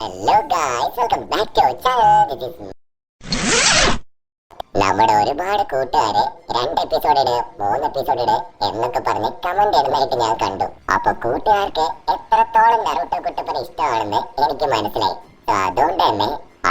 Hello guys, welcome back to our channel. നമ്മുടെ ഒരുപാട് കൂട്ടുകാരെ 2 എപ്പിസോഡിട് 3 എപ്പിസോഡിട് എന്നൊക്കെ പറഞ്ഞ് കമന്റ് ചെയ്യുന്നതായിട്ട് ഞാൻ കണ്ടു. അപ്പൊ കൂട്ടുകാർക്ക് എത്രത്തോളം നറൂട്ടോ കുട്ടപ്പനെ ഇഷ്ടമാണെന്ന് എനിക്ക് മനസ്സിലായി.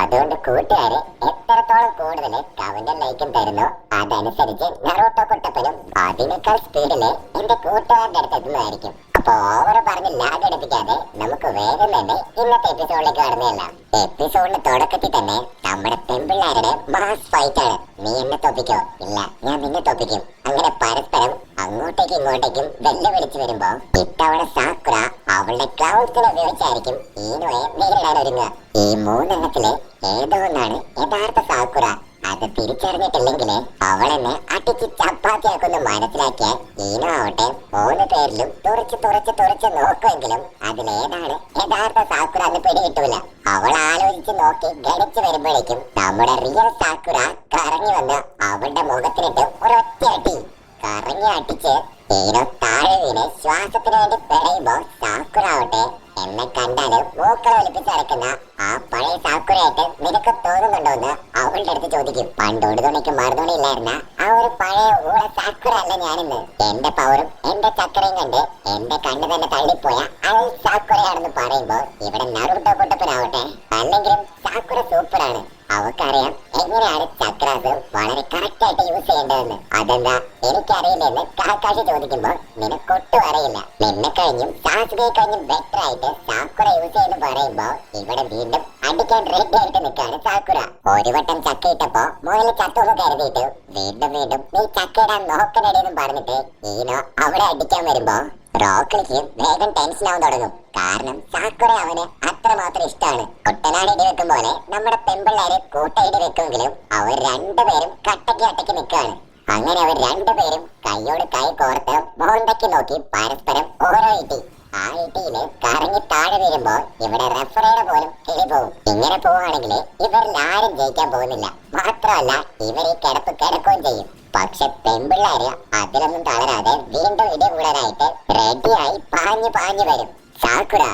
അതുകൊണ്ട് കൂട്ടുകാര് എത്രത്തോളം കൂടുതൽ കമന്റും ലൈക്കും തരുന്നു അതനുസരിച്ച് നറൂട്ടോ കുട്ടപ്പനും അതിനേക്കാൾ സ്പീഡില് എന്റെ കൂട്ടുകാരുടെ അടുത്ത് എത്തുന്നതായിരിക്കും. അപ്പൊ ഓവർ പറഞ്ഞ് ലാഗ് എടുപ്പിക്കാതെ നമുക്ക് വേഗം തന്നെ ഇന്നത്തെ എപ്പിസോഡിലേക്ക് കടന്നതല്ല. എപ്പിസോഡിന്റെ തുടക്കത്തിൽ തന്നെ നമ്മുടെ പെൺപിള്ളേരുടെ മാസ് ഫൈറ്റ് ആണ്. നീ എന്നെ തോപ്പിക്കോ? ഇല്ല, ഞാൻ നിന്നെ തോപ്പിക്കും. അങ്ങനെ പരസ്പരം അങ്ങോട്ടേക്കും ഇങ്ങോട്ടേക്കും വെല്ലുവിളിച്ചു വരുമ്പോ ഇത്തവണ സാക്കുറ അവളുടെ ക്ലൗഡ്സിനെ ഉപയോഗിച്ചായിരിക്കും ഈനോയെ നേരിടാൻ ഒരുങ്ങുക. ഈ 3 എണ്ണത്തില് ഏതോ ഒന്നാണ് യഥാർത്ഥ സാക്കുറ. അത് തിരിച്ചറിഞ്ഞിട്ടില്ലെങ്കില് അവളെന്നെ അടിച്ച് ചപ്പാത്തിയാക്കുന്ന മനസ്സിലാക്കിയ ഈനോ ആവട്ടെ 3 പേരിലും തുറച്ച് നോക്കുമെങ്കിലും അതിലേതാണ് യഥാർത്ഥ സാക്കുറ എന്ന് പിടികിട്ടൂല. അവൾ ആലോചിച്ച് നോക്കി ഗണിച്ചു വരുമ്പോഴേക്കും നമ്മുടെ റിയൽ സാക്കുറ കറങ്ങി വന്ന് അവളുടെ മുഖത്തിനിട്ട് ഒരൊറ്റ അടി. കറങ്ങി അടിച്ച് ഈനോ താഴെ വീണ് ശ്വാസത്തിന് വേണ്ടി പെടയുമ്പോ സാക്കുറ ആവട്ടെ എന്നെ കണ്ടാല് മൂക്കള ഒലിപ്പിച്ചടക്കുന്ന ആ പഴയ സാക്കുറയായിട്ട് നിനക്ക് തോന്നുന്നുണ്ടോ എന്ന് അവളുടെ അടുത്ത് ചോദിക്കും. പണ്ടോട് തുണിക്ക് മറുതുണി ഇല്ലായിരുന്ന ആ ഒരു പഴയ ഊള സാക്കുറ അല്ല ഞാനിന്ന്. എന്റെ പവറും എന്റെ ചക്രയും കണ്ട് എന്റെ കണ്ണ് തന്നെ തള്ളിപ്പോയ അത് സാക്കുറയാണെന്ന് പറയുമ്പോ ഇവിടെ നറൂട്ടോ കുട്ടപ്പനാവട്ടെ അല്ലെങ്കിലും സാക്കുറ സൂപ്പറാണ്. അവക്കറിയാം എങ്ങനെയാണ് ചക്രാസ് വളരെ കറക്റ്റ് ആയിട്ട് യൂസ് ചെയ്യേണ്ടതെന്ന്. അതെന്താ എനിക്കറിയില്ലെന്ന് കാക്കാശി ചോദിക്കുമ്പോ നിനക്കൊട്ടും അറിയില്ല. നിന്നെ കഴിഞ്ഞും സാസുകയെ കഴിഞ്ഞും ബെറ്റർ ആയിട്ട് സാക്കുറ യൂസ് ചെയ്യുന്നു പറയുമ്പോ ഇവിടെ വീണ്ടും അടിക്കാൻ റെഡി ആയിട്ട് നിൽക്കാണ് സാക്കുറ. ഒരു വട്ടം ചക്ക ഇട്ടപ്പോ മുകളിൽ ചത്തൊന്ന് കരുതിയിട്ട് വീണ്ടും നീ ചക്ക ഇടാൻ നോക്കണേടെന്നും പറഞ്ഞിട്ട് ഈനോ അവിടെ അടിക്കാൻ വരുമ്പോ റോക്കിളിക്ക് വേഗം ടെൻഷൻ ആവാൻ തുടങ്ങും. കാരണം സാക്കുറ അവന് അത്രമാത്രം ഇഷ്ടമാണ്. ഒട്ടനാട് ഇടി വെക്കും പോലെ നമ്മുടെ പെൺപിള്ളേര് കൂട്ടയിടി വെക്കുമെങ്കിലും അവർ 2 പേരും കട്ടയ്ക്ക് നിൽക്കുകയാണ്. അങ്ങനെ അവർ 2 പേരും കൈയോട് കൈ കോർത്ത് മോന്തയ്ക്ക് നോക്കി പരസ്പരം ഓരോ ഇട്ടി. ആ ഇട്ടിയില് കറങ്ങി താഴെ വീഴുമ്പോ ഇവിടെ റെഫറിയുടെ പോലും കിളി പോകും. ഇങ്ങനെ പോവുകയാണെങ്കിൽ ഇവരിൽ ആരും ജയിക്കാൻ പോകുന്നില്ല. മാത്രമല്ല ഇവർ ഈ കിടപ്പ് കിടക്കുകയും ചെയ്യും. പക്ഷെ പെൺപിള്ളേര് അതിലൊന്നും തളരാതെ വീണ്ടും ഇടി കൂടാനായിട്ട് റെഡിയായി പാഞ്ഞു വരും. സാക്കുറ,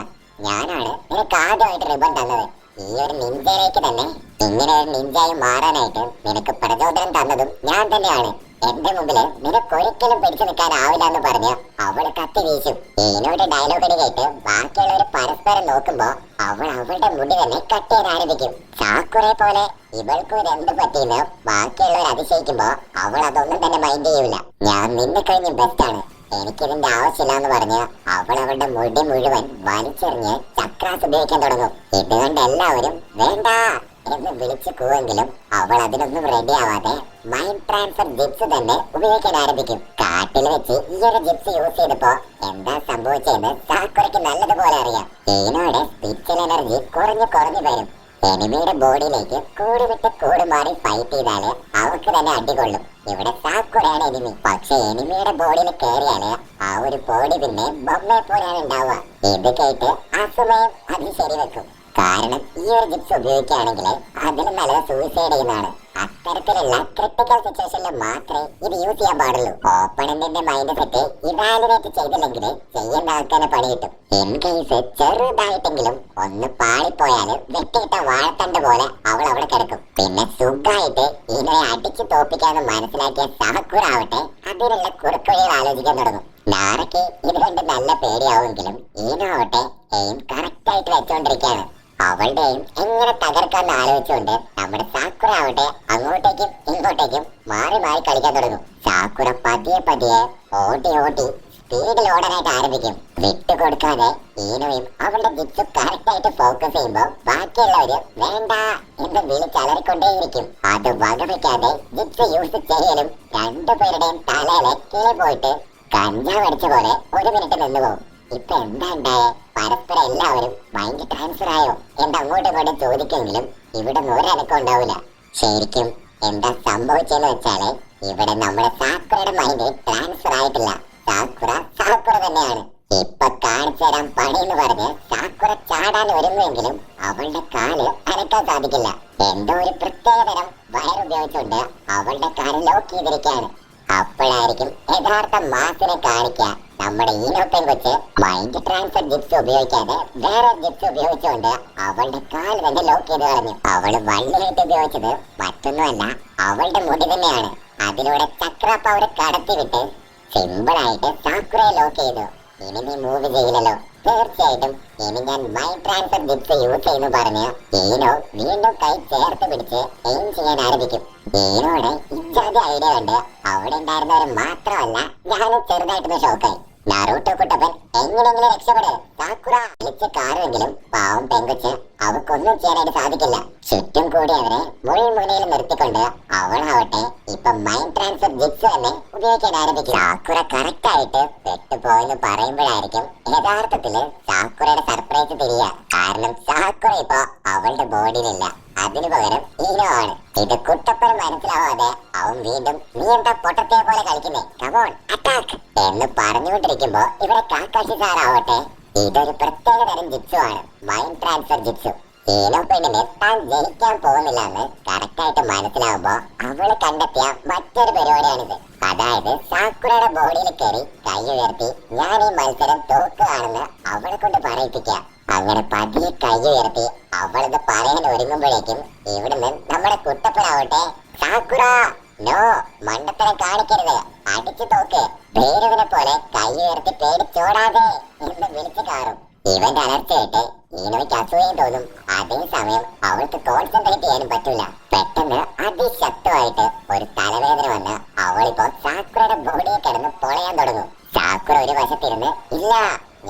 ഞാനാണ് നിനക്ക് ആദ്യമായിട്ട് റിബൺ തന്നത്. ഈ ഒരു നിഞ്ചയിലേക്ക് തന്നെ ഇങ്ങനെ ഒരു നിഞ്ചായി മാറാനായിട്ട് നിനക്ക് പ്രചോദനം തന്നതും ഞാൻ തന്നെയാണ്. എന്റെ മുമ്പില് നിനക്കൊരിക്കലും പിടിച്ചു നിൽക്കാനാവില്ല എന്ന് പറഞ്ഞ് അവള് കത്തി വീശും. ഈനോട് ഡയലോഗ് കേട്ട് ബാക്കിയുള്ളവര് പരസ്പരം നോക്കുമ്പോ അവൾ അവളുടെ മുടി തന്നെ കട്ട് ചെയ്യാൻ ആരംഭിക്കും. സാക്കുറെ പോലെ ഇവൾക്കും എന്ത് പറ്റിയെന്ന് ബാക്കിയുള്ളവർ അതിശയിക്കുമ്പോ അവൾ അതൊന്നും തന്നെ മൈൻഡ് ചെയ്യൂല. ഞാൻ നിന്നെ കഴിഞ്ഞ് ബെസ്റ്റാണ്, എനിക്കിതിന്റെ ആവശ്യമില്ലാന്ന് പറഞ്ഞ് അവൾ അവളുടെ മുടി മുഴുവൻ വലിച്ചെറിഞ്ഞ് ചക്രാസ് ഉപയോഗിക്കാൻ തുടങ്ങും. ഇതുകൊണ്ട് എല്ലാവരും വേണ്ട എന്ന് വിളിച്ചു കൂവെങ്കിലും അവൾ അതിനൊന്നും റെഡി ആവാതെ മൈൻഡ് ട്രാൻസ്ഫർ ജിപ്സ് തന്നെ ഉപയോഗിക്കാൻ ആരംഭിക്കും. കാട്ടിൽ വെച്ച് ഈ ഒരു ജിപ്സ് യൂസ് ചെയ്തപ്പോ എന്താ സംഭവിച്ചതെന്ന് സാക്കുറയ്ക്ക് നല്ലതുപോലെ അറിയാം. ഈനോടെ സ്പിരിച്വൽ എനർജി കുറഞ്ഞു വരും. എനിമിയുടെ ബോഡിയിലേക്ക് കൂട് മാറി ഫൈറ്റ് ചെയ്താല് അവർക്ക് തന്നെ അടികൊള്ളും. ഇവിടെ സാക്കുറയാണ് എനിമി. പക്ഷെ എനിമിയുടെ ബോഡിയിൽ കയറിയാല് ആ ഒരു ബോഡി പിന്നെ ബൊമ്മയെ പോലെയാണ് ഉണ്ടാവുക. ഇത് കേട്ട് അസുമയും അത് ശരിവെക്കും. കാരണം ഈ ഒരു ജിപ്സ് ഉപയോഗിക്കുകയാണെങ്കിൽ അതിലും നല്ലത് സൂയിസൈഡ് ചെയ്യുന്നതാണ്. അത്തരത്തിലുള്ള ക്രിട്ടിക്കൽ സിറ്റുവേഷനിൽ മാത്രമേ ഇത് യൂസ് ചെയ്യാൻ പാടുള്ളൂ. ഓപ്പണന്റിന്റെ മൈൻഡ് സെറ്റ് ഇവാലുവേറ്റ് ചെയ്തില്ലെങ്കിൽ ചെയ്യേണ്ട ആൾക്കാരെ പണി കിട്ടും. ഇൻ കേസ് ചെറുതായിട്ടെങ്കിലും ഒന്ന് പാളിപ്പോയാല് വെട്ടിയിട്ട വാഴത്തണ്ട് പോലെ അവൾ അവിടെ കിടക്കും. പിന്നെ സുഖമായിട്ട് ഇതിനെ അടിച്ചു തോപ്പിക്കാന്ന് മനസ്സിലാക്കിയ സാക്കുറ ആവട്ടെ അതിനുള്ള കുറുക്കുവഴികൾ ആലോചിക്കാൻ തുടങ്ങും. നാറയ്ക്ക് ഇത് കണ്ട് നല്ല പേടിയാവുമെങ്കിലും ഈനാവട്ടെ എയിം കറക്റ്റ് ആയിട്ട് വെച്ചോണ്ടിരിക്കുകയാണ്. അവളുടെയും എങ്ങനെ തകർക്കാന്ന് ആലോചിച്ചുകൊണ്ട് നമ്മുടെ സാക്കുറ ആവട്ടെ അങ്ങോട്ടേക്കും ഇങ്ങോട്ടേക്കും മാറി കളിക്കാൻ തുടങ്ങും. സാക്കുറ പതിയെ ഓട്ടി സ്പീഡിൽ ഓടാനായിട്ട് ആരംഭിക്കും. വിട്ടുകൊടുക്കാതെ ഈനോയും അവളുടെ ജിപ്സ് കറക്റ്റ് ആയിട്ട് ഫോക്കസ് ചെയ്യുമ്പോ ബാക്കിയുള്ളവര് വേണ്ട എന്ന് വിളിച്ചലറിക്കൊണ്ടേയിരിക്കും. അത് വകവയ്ക്കാതെ ജിപ്സ് യൂസ് ചെയ്യലും 2 പേരുടെയും തലയിലെ കിളി പോയിട്ട് കഞ്ചാവ് അടിച്ച പോലെ 1 മിനിറ്റ് നിന്നുപോകും. ഇപ്പൊ എന്താ ഉണ്ടായേ? പരസ്പരം എല്ലാവരും മൈൻഡ് ട്രാൻസ്ഫർ ആയോ എന്ന് അങ്ങോട്ടും ഇങ്ങോട്ടും ചോദിക്കെങ്കിലും ഇവിടെ ഒരനക്കം ഉണ്ടാവില്ല. ശരിക്കും എന്താ സംഭവിച്ചെന്ന് വെച്ചാല് ഇവിടെ നമ്മുടെ സാക്കുറയുടെ മൈൻഡ് ട്രാൻസ്ഫർ ആയിട്ടില്ല. സാക്കുറ തന്നെയാണ്. ഇപ്പൊ കാണിച്ചു തരാൻ പണി എന്ന് പറഞ്ഞ് സാക്കുറ ചാടാൻ ഒരുങ്ങുമെങ്കിലും അവളുടെ കാല് അനക്കാൻ സാധിക്കില്ല. എന്തോ ഒരു പ്രത്യേക തരം വയർ ഉപയോഗിച്ചുകൊണ്ട് അവളുടെ കാല് ലോക്ക് ചെയ്തിരിക്കുകയാണ്. അപ്പോഴായിരിക്കും യഥാർത്ഥ മാസിനെ കാണിക്കുക. നമ്മുടെ ഈനോപ്പൻ കൊച്ച് മൈൻഡ് ട്രാൻസ്ഫർ ജിപ്സ് ഉപയോഗിക്കാതെ വേറെ ജിപ്സ് ഉപയോഗിച്ചുകൊണ്ട് അവളുടെ കാല് തന്നെ ലോക്ക് ചെയ്ത് കളഞ്ഞു. അവള് വള്ളിയായിട്ട് ഉപയോഗിച്ചത് മറ്റൊന്നുമല്ല, അവളുടെ മുടി തന്നെയാണ്. അതിലൂടെ ചക്ര പവർ കടത്തിവിട്ട് സിമ്പിളായിട്ട് സാക്കുറയെ ലോക്ക് ചെയ്തു. ഇനി നീ മൂവ് ചെയ്യില്ലല്ലോ. തീർച്ചയായിട്ടും ഇനി ഞാൻ മൈൻഡ് ട്രാൻസ്ഫർ ജിപ്സ് യൂസ് ചെയ്യുന്നു പറഞ്ഞ് ഈനോ വീണ്ടും കൈ ചേർത്ത് പിടിച്ച് എയിം ചെയ്യാൻ ആരംഭിക്കും. ഈനോടെ ഇജാതി ഐഡിയ കണ്ട് അവിടെ ഉണ്ടായിരുന്നവർ മാത്രമല്ല ഞാനും ചെറുതായിട്ടൊന്ന് ഷോക്കായി. നറൂട്ടോ കുട്ടപ്പൻ എങ്ങനെയെങ്കിലും രക്ഷപ്പെട്, സാക്കുറ വിളിച്ച് കാറുമെങ്കിലും പാവം പെങ്കൊച്ച് അവക്കൊന്നും ചെയ്യാനായിട്ട് സാധിക്കില്ല. ചുറ്റും കൂടി അവരെ മുൾമുനയിൽ നിർത്തിക്കൊണ്ട് അവളാവട്ടെ ഇപ്പൊ മൈൻഡ് ട്രാൻസ്ഫർ ജിപ്സ് തന്നെ ഉപയോഗിക്കാൻ ആരംഭിക്കും. സാക്കുറ കറക്റ്റ് ആയിട്ട് പെട്ടുപോയെന്ന് പറയുമ്പോഴായിരിക്കും യഥാർത്ഥത്തില് സാക്കുറയുടെ സർപ്രൈസ് തിരിയുക. കാരണം സാക്കുറ ഇപ്പൊ അവളുടെ ബോഡിയിലില്ല, അതിനു പകരം ഈനോ ആണ്. ഇത് കുട്ടപ്പന് മനസ്സിലാവാതെ അവൻ വീണ്ടും നീ എന്താ പൊട്ടത്തെ പോലെ കളിക്കുന്നേ, കമോൺ അറ്റാക്ക് എന്ന് പറഞ്ഞുകൊണ്ടിരിക്കുമ്പോ ഇവിടെ കാക്കാശി സാറാവട്ടെ ഇതൊരു പ്രത്യേക തരം ജിപ്സു ആണ്, മൈൻഡ് ട്രാൻസ്ഫർ ജിപ്സു. ഈനോ പെണ്ണിന് താൻ ജനിക്കാൻ പോകുന്നില്ല എന്ന് കറക്റ്റായിട്ട് മനസ്സിലാവുമ്പോ അവള് കണ്ടെത്തിയ മറ്റൊരു പരിപാടിയാണിത്. അതായത് സാക്കുറയുടെ ബോഡിയിൽ കയറി കൈ ഉയർത്തി ഞാൻ ഈ മത്സരം തോക്കുകയാണെന്ന് അവളെ കൊണ്ട് പറയിപ്പിക്കുക. അങ്ങനെ പതിയെ കൈ ഉയർത്തി അവളിത് പറയാൻ ഒരുങ്ങുമ്പോഴേക്കും ഇവിടുന്ന് നമ്മുടെ കുട്ടപ്പനാവട്ടെ സാക്കുറ നോ മണ്ടത്തരം കാണിക്കരുത്, അടിച്ചു തോക്ക്, ഭൈരവനെ പോലെ കൈ ഉയർത്തി പേടിച്ചോടാതെ എന്ന് വിളിച്ചു കാറും. ഇവന്റെ അലർച്ച കേട്ട് ഈനോയ്ക്ക് അസൂയം തോന്നും. അതേസമയം അവൾക്ക് കോൺസെൻട്രേറ്റ് ചെയ്യാനും പറ്റൂല. പെട്ടെന്ന് അതിശക്തമായിട്ട് ഒരു തലവേദന വന്ന് അവളിപ്പോ സാക്കുറയുടെ ബോഡിയെ കിടന്ന് പൊളയാൻ തുടങ്ങും. സാക്കുറ ഒരു വശത്തിരുന്ന് ഇല്ല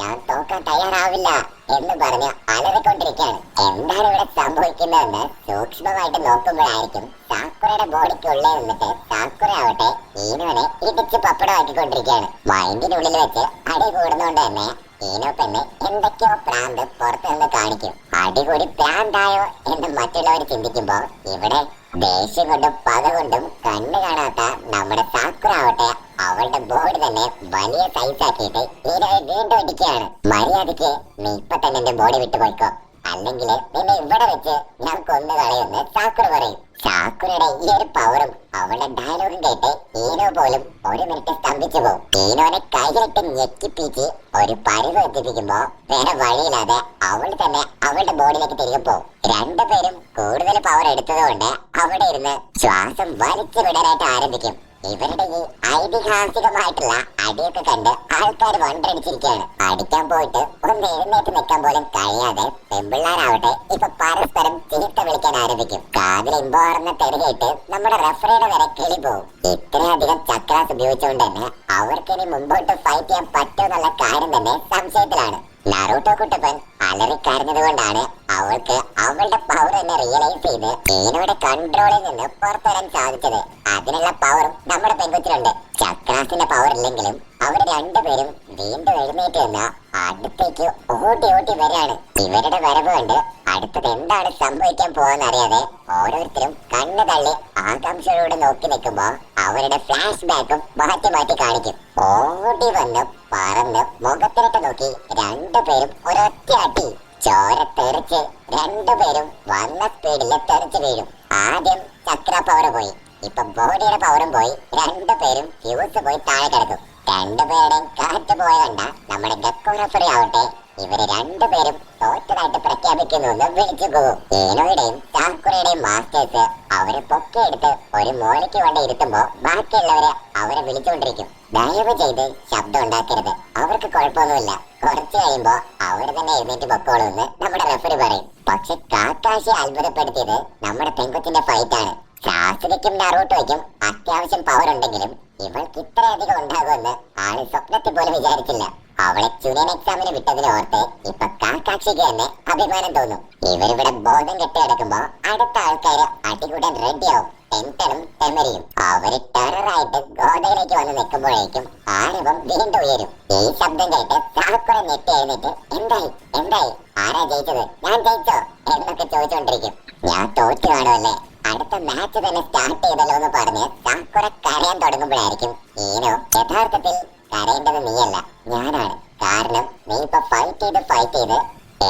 ഞാൻ തോക്കാൻ തയ്യാറാവില്ല എന്ന് പറഞ്ഞ് അലറിക്കൊണ്ടിരിക്കുകയാണ്. എന്താണ് ഇവിടെ സംഭവിക്കുന്നതെന്ന് സൂക്ഷ്മമായിട്ട് നോക്കുമ്പോഴായിരിക്കും സാക്കുറയുടെ ബോഡിക്കുള്ളിൽ നിന്നിട്ട് സാക്കുറ ആവട്ടെ ഈനോനെ ഇടിച്ച് പപ്പടമാക്കിക്കൊണ്ടിരിക്കുകയാണ്. മൈൻഡിനുള്ളിൽ വെച്ച് അടി കൂടുന്നോണ്ട് തന്നെ ഈനോ പെണ്ണ് എന്തൊക്കെയോ പ്രാന്ത് പുറത്തു നിന്ന് കാണിക്കും. അടികൂടി പ്രാന്തായോ എന്ന് മറ്റുള്ളവർ ചിന്തിക്കുമ്പോ ഇവിടെ ദേഷ്യം കൊണ്ടും പക കൊണ്ടും കണ്ണു കാണാത്ത നമ്മുടെ സാക്കുറ ആവട്ടെ അവളുടെ ബോഡി തന്നെ വലിയ സൈസ് ആക്കിയിട്ട് ഈനോയെ വീണ്ടും ഇടിക്കുകയാണ്. മര്യാദക്ക് നീ ഇപ്പൊ തന്നെ എന്റെ ബോഡി വിട്ടു പോയിക്കോ, അല്ലെങ്കിൽ നിന്നെ ഇവിടെ വെച്ച് ഞാൻ കൊന്നു കളയുമെന്ന് സാക്കുറ പറയും. സാക്കുറയുടെ ഈ ഒരു പവറും അവളുടെ ഡയലോഗും കേട്ട് ഈനോ പോലും ഒരു മിനിറ്റ് സ്തംഭിച്ചു പോകും. ഈനോനെ കൈയിലിട്ട് ഞെക്കിപ്പിച്ച് ഒരു പരിവ് എത്തിപ്പിക്കുമ്പോ വേറെ വഴിയില്ലാതെ അവൾ തന്നെ അവളുടെ ബോഡിയിലേക്ക് തിരികെ പോകും. രണ്ടുപേരും കൂടുതൽ പവർ എടുത്തതുകൊണ്ട് അവിടെ ഇരുന്ന് ശ്വാസം വലിച്ചു വിടാനായിട്ട് ആരംഭിക്കും. ഇവരുടെ ഈ ഐതിഹാസികമായിട്ടുള്ള അടിയൊക്കെ കണ്ട് ആൾക്കാർ വണ്ടടിച്ചിരിക്കുകയാണ്. അടിക്കാൻ പോയിട്ട് ഒന്ന് എഴുന്നേറ്റ് നിൽക്കാൻ പോലും കഴിയാതെ പെമ്പിള്ളാരാവട്ടെ ഇപ്പൊ പരസ്പരം ചീത്ത വിളിക്കാൻ ആരംഭിക്കും. കാതിൽ ഇമ്പോർന്ന തെരുകേട്ട് നമ്മുടെ റഫറിയുടെ വരെ കിളി പോകും. ഇത്രയധികം ചക്രാസ് ഉപയോഗിച്ചുകൊണ്ട് തന്നെ അവർക്ക് ഇനി മുമ്പോട്ട് ഫൈറ്റ് ചെയ്യാൻ പറ്റുമെന്നുള്ള കാര്യം തന്നെ സംശയത്തിലാണ്. നറൂട്ടോ കുട്ടപ്പൻ അലറിക്കരഞ്ഞത് കൊണ്ടാണ് അവൾക്ക് അവളുടെ പവർ തന്നെ റിയലൈസ് ചെയ്ത് ഈനോയുടെ കൺട്രോളിൽ നിന്ന് പുറത്തുവരാൻ സാധിച്ചത്. അതിനുള്ള പവറും നമ്മുടെ പെൺകൊച്ചിലുണ്ട്. ചക്രാസിന്റെ പവർ ഇല്ലെങ്കിലും അവർ രണ്ടുപേരും വീണ്ടും എഴുന്നേറ്റ് നിന്ന് അടുത്തേക്ക് ഓടി ഓടി വരികയാണ്. ഇവരുടെ വരവ് കണ്ട് അടുത്തത് എന്താണ് സംഭവിക്കാൻ പോവാന്നറിയാതെ ഓരോരുത്തരും കണ്ണു തള്ളി ആകാംക്ഷയോടെ നോക്കി നിൽക്കുമ്പോ അവരുടെ ഫ്ലാഷ് ബാക്കും മാറ്റി മാറ്റി കാണിക്കും. ഓടി വന്ന് പറന്ന് മുഖത്തിനിട്ട് നോക്കി രണ്ടുപേരും ഒരൊറ്റ അടി. ചോര തെറിച്ച് രണ്ടുപേരും വന്ന സ്പീഡിൽ തെറിച്ച് വീഴും. ആദ്യം ചക്ര പവർ പോയി, ഇപ്പൊ ബോഡിയുടെ പവറും പോയി. രണ്ടുപേരും ഫ്യൂസ് പോയി താഴെ കിടക്കും. രണ്ടുപേരുടെയും കാറ്റ് പോയ കണ്ട നമ്മുടെ ഗക്കോ റഫറി ആവട്ടെ ഇവര് രണ്ടുപേരും തോറ്റതായിട്ട് പ്രഖ്യാപിക്കുന്നു എന്ന് വിളിച്ചു പോകും. ഈനോയുടെയും സാക്കുറയുടെയും മാസ്റ്റേഴ്സ് അവരെ പൊക്കിയെടുത്ത് ഒരു മൂലയ്ക്ക് കൊണ്ട് ഇരുത്തുമ്പോ ബാക്കിയുള്ളവര് അവരെ വിളിച്ചുകൊണ്ടിരിക്കും. ദയവ് ചെയ്ത് ശബ്ദം ഉണ്ടാക്കരുത്, അവർക്ക് കുഴപ്പമൊന്നുമില്ല, കുറച്ച് കഴിയുമ്പോ അവര് തന്നെ എഴുന്നേറ്റ് പൊക്കോളൂന്ന് നമ്മുടെ റഫറി പറയും. പക്ഷെ കാക്കാശി അത്ഭുതപ്പെടുത്തിയത് നമ്മുടെ പെൺകൊച്ചിന്റെ ഫൈറ്റ് ആണ്. സാസുകയ്ക്കും നറൂട്ടോയ്ക്കും അത്യാവശ്യം പവർ ഉണ്ടെങ്കിലും ഇവൾക്ക് ഇത്രയധികം ഉണ്ടാകുമെന്ന് ആള് സ്വപ്നത്തിൽ പോലും വിചാരിച്ചില്ല. അവളെ ചുനിയൻ എക്സാമിന് വിട്ടതിന് ഓർത്ത് ഇപ്പൊ കാക്കാക്ഷിക്ക് തന്നെ അഭിമാനം തോന്നും. ഇവരിവിടെ ബോധം കെട്ടി കിടക്കുമ്പോ അടുത്ത ആൾക്കാര് അടികൂടാൻ റെഡിയാവും. ടെൻറ്റനും ടെമരിയും അവര് ടെററായിട്ട് ഗോതയിലേക്ക് വന്ന് നിൽക്കുമ്പോഴേക്കും ആരവം വീണ്ടും ഉയരും. ഈ ശബ്ദം കേട്ട് സാക്കുറ ഞെട്ടി എഴുന്നേറ്റ് എന്തായി എന്തായി, ആരാ ജയിച്ചത്, ഞാൻ ജയിച്ചോ എന്നൊക്കെ ചോദിച്ചുകൊണ്ടിരിക്കും. ഞാൻ തോറ്റു കാണുമല്ലേ, അടുത്ത മാച്ച് തന്നെ സ്റ്റാർട്ട് ചെയ്തല്ലോ എന്ന് പറഞ്ഞ് സാക്കുറ കരയാൻ തുടങ്ങുമ്പോഴായിരിക്കും ഈനോ യഥാർത്ഥത്തിൽ കരയേണ്ടത് നീയല്ല ഞാനാണ്. കാരണം നീ ഇപ്പൊ ഫൈറ്റ് ചെയ്ത്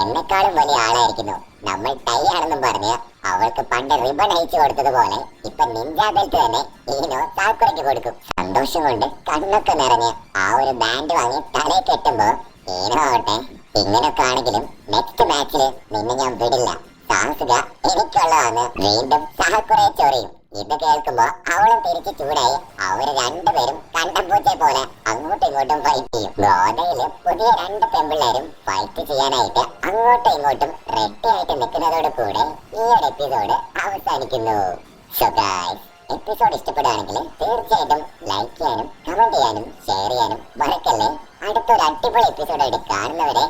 എന്നെക്കാളും വലിയ ആളായിരിക്കുന്നു. നമ്മൾ ടൈ ആണെന്നും പറഞ്ഞ് അവൾക്ക് പണ്ട് റിബൺ അയച്ചു കൊടുത്തതുപോലെ ഇപ്പൊ നിഞ്ചാ ബെൽറ്റ് തന്നെ ഈനോ സാക്കുറയ്ക്ക് കൊടുക്കും. സന്തോഷം കൊണ്ട് കണ്ണൊക്കെ നിറഞ്ഞ് ആ ഒരു ബാൻഡ് വാങ്ങി തലയിൽ കെട്ടുമ്പോ ഈനോ ആവട്ടെ, ഇങ്ങനൊക്കെ ആണെങ്കിലും നെക്സ്റ്റ് മാച്ചില് നിന്നെ ഞാൻ വിടില്ല, സാഹസിക എനിക്കുള്ളതാണ് വീണ്ടും സാക്കുറയെ ചൊറിയും. ഇത് കേൾക്കുമ്പോ അവളും തിരിച്ച് ചൂടായി അവര് രണ്ടുപേരും കണ്ടംപൂച്ചയെ പോലെ അങ്ങോട്ടും ഇങ്ങോട്ടും ഫൈറ്റ് ചെയ്യും. ഗോദയില് പുതിയ രണ്ട് പെമ്പിള്ളേരും ഫൈറ്റ് ചെയ്യാനായിട്ട് അങ്ങോട്ടും ഇങ്ങോട്ടും റെഡി ആയിട്ട് നിൽക്കുന്നതോട് കൂടെ ഈ ഒരു എപ്പിസോഡ് അവസാനിക്കുന്നു. സോ ഗൈസ്, എപ്പിസോഡ് ഇഷ്ടപ്പെടുകയാണെങ്കിൽ തീർച്ചയായിട്ടും ലൈക്ക് ചെയ്യാനും കമന്റ് ചെയ്യാനും ഷെയർ ചെയ്യാനും മറക്കല്ലേ. അടുത്തൊരു അടിപൊളി എപ്പിസോഡായിട്ട് കാണുന്നവരെ